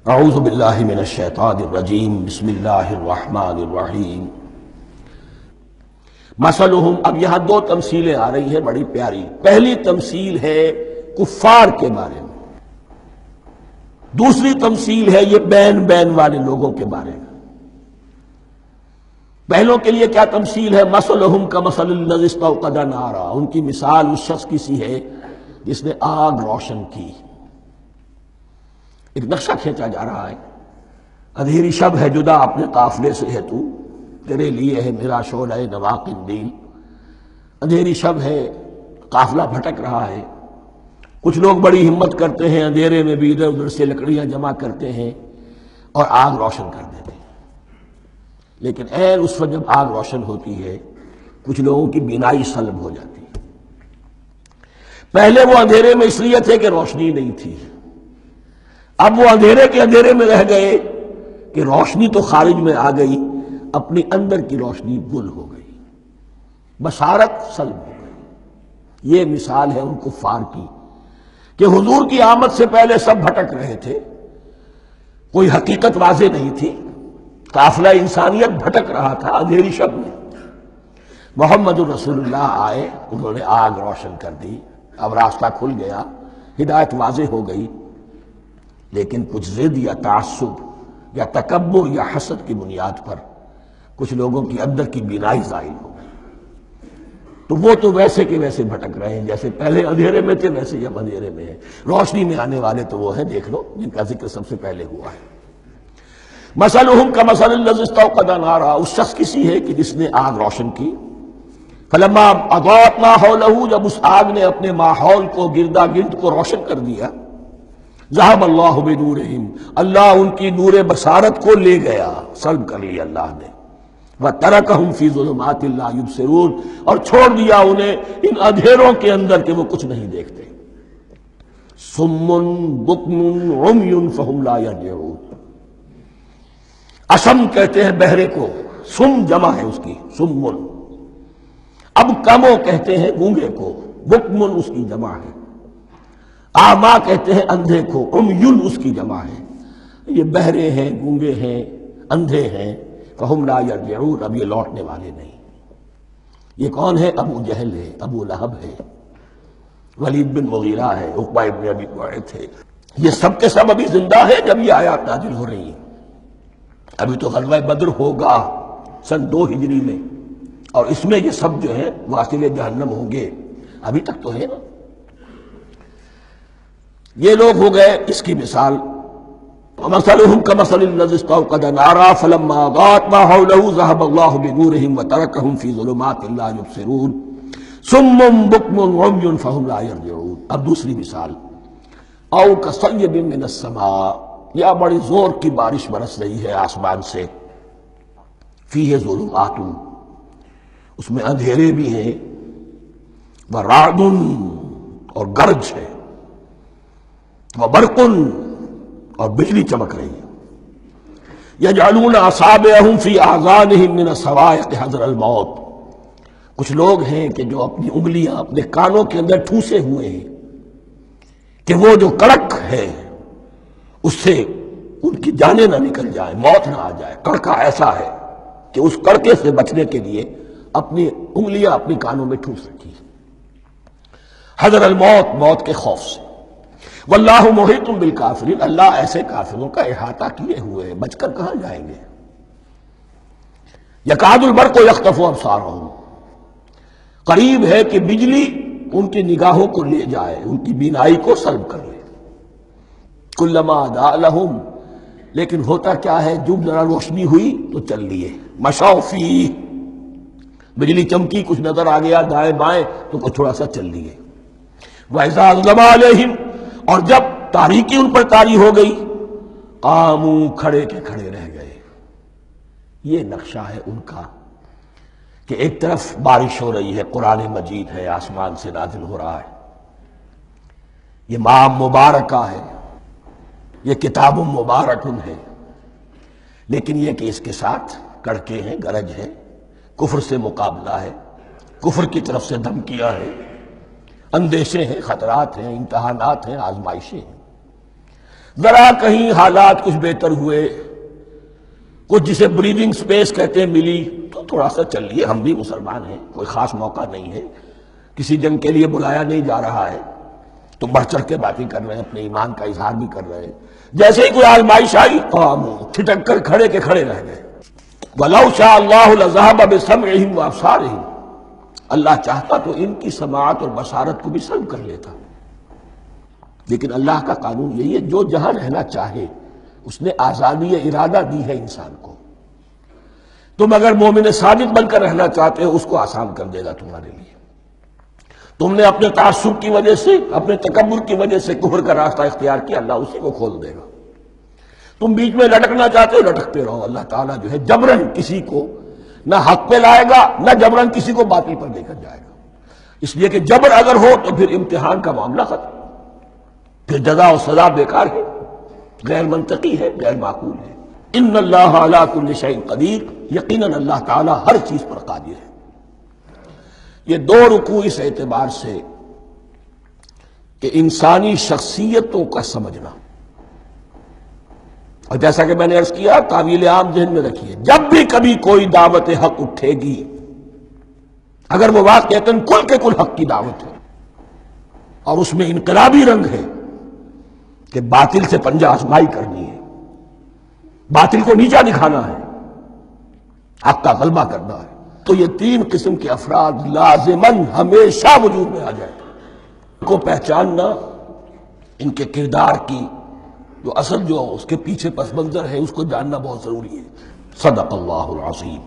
اعوذ باللہ من الشیطان الرجیم بسم اللہ الرحمن الرحیم مثلہم۔ اب یہاں دو تمثیلیں آ رہی ہیں بڑی پیاری۔ پہلی تمثیل ہے کفار کے بارے میں، دوسری تمثیل ہے یہ بین والے لوگوں کے بارے میں۔ پہلوں کے لیے کیا تمثیل ہے؟ مثلہم کمثل الذی استوقد نارا، ان کی مثال اس شخص کی سی ہے جس نے آگ روشن کی۔ ایک نقشہ کھینچا جا رہا ہے، اندھیری شب ہے جدا اپنے قافلے سے ہے تو، تیرے لیے ہے میرا شعلہ نوا قندیل۔ اندھیری شب ہے، قافلہ بھٹک رہا ہے، کچھ لوگ بڑی ہمت کرتے ہیں، اندھیرے میں بھی ادھر ادھر سے لکڑیاں جمع کرتے ہیں اور آگ روشن کر دیتے ہیں۔ لیکن عین اس وقت جب آگ روشن ہوتی ہے کچھ لوگوں کی بینائی سلب ہو جاتی ہے۔ پہلے وہ اندھیرے میں اس لیے تھے کہ روشنی نہیں تھی، اب وہ اندھیرے کے اندھیرے میں رہ گئے کہ روشنی تو خارج میں آ گئی، اپنی اندر کی روشنی گل ہو گئی، بصارت سلب ہو گئی۔ یہ مثال ہے ان کفار کی کہ حضور کی آمد سے پہلے سب بھٹک رہے تھے، کوئی حقیقت واضح نہیں تھی، قافلہ انسانیت بھٹک رہا تھا اندھیری شب میں۔ محمد الرسول اللہ آئے، انہوں نے آگ روشن کر دی، اب راستہ کھل گیا، ہدایت واضح ہو گئی۔ لیکن کچھ ضد یا تعصب یا تکبر یا حسد کی بنیاد پر کچھ لوگوں کی اندر کی بینائی زائل ہو گئی، تو وہ تو ویسے کے ویسے بھٹک رہے ہیں جیسے پہلے اندھیرے میں تھے، ویسے جب اندھیرے میں ہیں۔ روشنی میں آنے والے تو وہ ہیں، دیکھ لو، جن کا ذکر سب سے پہلے ہوا ہے۔ مثلہم کمثل الذی استوقد نارا، اس شخص کی سی ہے کہ جس نے آگ روشن کی۔ فلما اضاءت ما حولہ، جب اس آگ نے اپنے ماحول کو، گردا گرد کو روشن کر دیا، ذہب اللہ بنورہم، اللہ ان کی نور بصارت کو لے گیا، سلب کر لیا اللہ نے۔ وترکہم فی ظلمات لا یبصرون، اور چھوڑ دیا انہیں ان اندھیروں کے اندر کہ وہ کچھ نہیں دیکھتے۔ صم بکم عمی فہم لا یرجعون، اصم کہتے ہیں بہرے کو، سم جمع ہے اس کی، سمن۔ اب کمو کہتے ہیں گونگے کو، بکمن اس کی جمع ہے۔ آما کہتے ہیں اندھے کو، عمیٌ اس کی جمع ہے۔ یہ بہرے ہیں، گونگے ہیں، اندھے ہیں، فہم لا یرجعون، اب یہ لوٹنے والے نہیں۔ یہ کون ہے؟ ابو جہل ہے، ابو لہب ہے، ولید بن مغیرہ ہے، عقبہ ابن ابی معیط ہے۔ یہ سب کے سب ابھی زندہ ہے جب یہ آیات نازل ہو رہی ہیں۔ ابھی تو غزوہ بدر ہوگا سن 2 ہجری میں، اور اس میں یہ سب جو ہے واصل جہنم ہوں گے، ابھی تک تو ہے نا۔ یہ لوگ ہو گئے اس کی مثال۔ وَمَثَلُهُمْ كَمَثَلِ الَّذِي اسْتَوْقَدَ نَارًا فَلَمَّا أَضَاءَتْ مَا حَوْلَهُ ذَهَبَ اللَّهُ بِنُورِهِمْ وَتَرَكَهُمْ فِي ظُلُمَاتٍ لَا يُبْصِرُونَ صُمٌّ بُكْمٌ عُمْيٌ فَهُمْ لَا يَرْجِعُونَ۔ اب دوسری مثال، أَوْ كَصَيِّبٍ مِّنَ السَّمَاءِ، یا بڑی زور کی بارش برس رہی ہے آسمان سے، فِيهِ ظُلُمَاتٌ، اس میں اندھیرے بھی ہیں، وَرَعْدٌ، اور گرج ہے، وَبَرْقٌ، اور بجلی چمک رہی ہے۔ یجعلون اصابعهم فی اذانهم من الصواعق حذر الموت، کچھ لوگ ہیں کہ جو اپنی انگلیاں اپنے کانوں کے اندر ٹھوسے ہوئے ہیں کہ وہ جو کڑک ہے اس سے ان کی جانیں نہ نکل جائیں، موت نہ آ جائے۔ کڑکا ایسا ہے کہ اس کڑکے سے بچنے کے لیے اپنی انگلیاں اپنی کانوں میں ٹھوس رکھی، حذر الموت، موت کے خوف سے۔ واللہ محیط بالکافرین، اللہ ایسے کافروں کا احاطہ کیے ہوئے ہیں، بچ کر کہاں جائیں گے۔ یکاد البرق یخطف ابصارہم، قریب ہے کہ بجلی ان کی نگاہوں کو لے جائے، ان کی بینائی کو سلب کر لے۔ کلما اضاء لہم، لیکن ہوتا کیا ہے، جب ذرا روشنی ہوئی تو چل لیے، مشوا فیہ، بجلی چمکی، کچھ نظر آ گیا دائیں بائیں تو کچھ تھوڑا سا چل لیے۔ وَإِذَا أَظْلَمَ عَلَيْهِمْ، اور جب تاریکی ان پر طاری ہو گئی، قاموا، کھڑے کے کھڑے رہ گئے۔ یہ نقشہ ہے ان کا کہ ایک طرف بارش ہو رہی ہے، قرآن مجید ہے، آسمان سے نازل ہو رہا ہے، یہ ماہ مبارکہ ہے، یہ کتاب مبارک ہے، لیکن یہ کہ اس کے ساتھ کڑکے ہیں، گرج ہے، کفر سے مقابلہ ہے، کفر کی طرف سے دھمکیاں ہیں، اندیشے ہیں، خطرات ہیں، امتحانات ہیں، آزمائشیں ہیں۔ ذرا کہیں حالات کچھ بہتر ہوئے، کچھ جسے بریدنگ سپیس کہتے ہیں ملی، تو تھوڑا سا چل لیے، ہم بھی مسلمان ہیں، کوئی خاص موقع نہیں ہے، کسی جنگ کے لیے بلایا نہیں جا رہا ہے، تو بڑھ چڑھ کے باتیں کر رہے ہیں، اپنے ایمان کا اظہار بھی کر رہے ہیں۔ جیسے ہی کوئی آزمائش آئی ٹھٹک کر کھڑے کے کھڑے رہ گئے۔ وَلَوْ شَاءَ اللَّهُ لَذَهَبَ بِسَمْعِهِمْ وَأَبْصَارِهِمْ، اللہ چاہتا تو ان کی سماعت اور بصارت کو بھی سلب کر لیتا، لیکن اللہ کا قانون یہی ہے، جو جہاں رہنا چاہے اس نے آزادی ارادہ دی ہے انسان کو۔ تم اگر مومن صادق بن کر رہنا چاہتے ہو اس کو آسان کر دے گا تمہارے لیے۔ تم نے اپنے تعصب کی وجہ سے، اپنے تکبر کی وجہ سے کفر کا راستہ اختیار کیا، اللہ اسی کو کھول دے گا۔ تم بیچ میں لٹکنا چاہتے ہو، لٹکتے رہو، اللہ تعالیٰ جو ہے جبرن کسی کو نہ حق پہ لائے گا، نہ جبرن کسی کو باطل پر لے کر جائے گا۔ اس لیے کہ جبر اگر ہو تو پھر امتحان کا معاملہ ختم، پھر جزا و سزا بیکار ہے، غیر منطقی ہے، غیر معقول ہے۔ ان اللہ علی کل شیء قدیر، یقیناً اللہ تعالیٰ ہر چیز پر قادر ہے۔ یہ دو رکوع اس اعتبار سے کہ انسانی شخصیتوں کا سمجھنا، اور جیسا کہ میں نے عرض کیا تعویل عام ذہن میں رکھیے، جب بھی کبھی کوئی دعوت حق اٹھے گی، اگر وہ واقعتاً کل کے کل حق کی دعوت ہے اور اس میں انقلابی رنگ ہے کہ باطل سے پنجہ آزمائی کرنی ہے، باطل کو نیچا دکھانا ہے، حق کا غلبہ کرنا ہے، تو یہ تین قسم کے افراد لازماً ہمیشہ وجود میں آ جائیں۔ ان کو پہچاننا، ان کے کردار کی جو اصل جو اس کے پیچھے پس منظر ہے اس کو جاننا بہت ضروری ہے۔ صدق اللہ العظیم۔